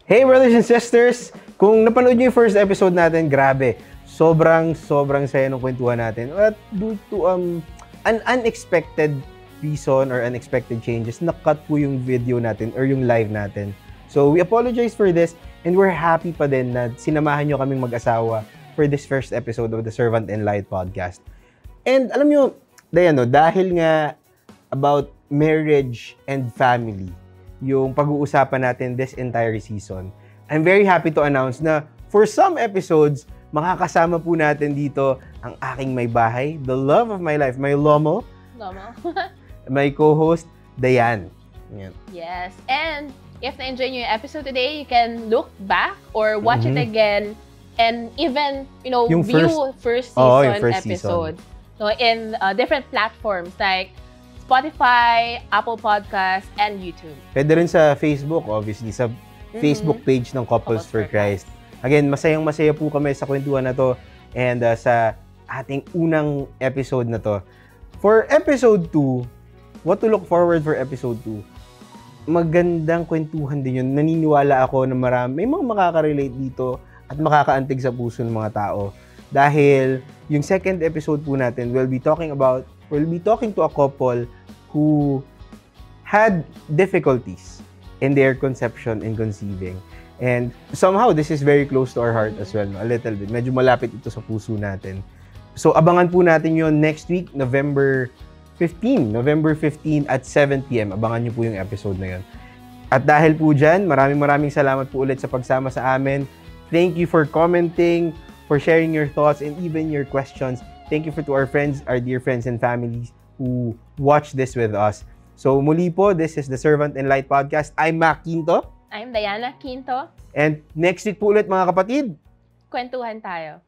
Hey brothers and sisters! Kung napanood nyo yung first episode natin, grabe. Sobrang saya ng kwentuhan natin. At due to an unexpected reason or unexpected changes, nakat po yung video natin or yung live natin. So we apologize for this and we're happy pa din na sinamahan nyo kaming mag-asawa for this first episode of the Servant and Light podcast. And alam nyo, Dayano, dahil nga about marriage and family, yung pag-uusapan natin this entire season, I'm very happy to announce na for some episodes, makakasama po natin dito ang aking may bahay, the love of my life, my Lomo, my co-host, Dayan. Yan. Yes, and if na-enjoy nyo yung episode today, you can look back or watch it again and even, Yung view first episode. Season. So in different platforms like Spotify, Apple Podcasts, and YouTube. Pwede rin sa Facebook, obviously, sa Facebook page ng Couples for Christ. Again, masayang-masaya po kami sa kwentuhan na to and sa ating unang episode na to. For episode 2, what to look forward for episode 2? Magandang kwentuhan din yun. Naniniwala ako na may mga makaka-relate dito at makakaantig sa puso ng mga tao. Dahil yung second episode po natin, we'll be talking to a couple who had difficulties in their conception and conceiving. And somehow, this is very close to our heart as well, no? A little bit. Medyo malapit ito sa puso natin. So, abangan po natin yon next week, November 15 at 7 p.m. Abangan nyo po yung episode na yun. At dahil po dyan, maraming salamat po ulit sa pagsama sa amin. Thank you for commenting, for sharing your thoughts, and even your questions. Thank you to our friends, our dear friends and families who watch this with us. So muli po, this is the Servant and Light Podcast. I'm Mac Quinto. I'm Diana Quinto. And next week po ulit mga kapatid. Kwentuhan tayo.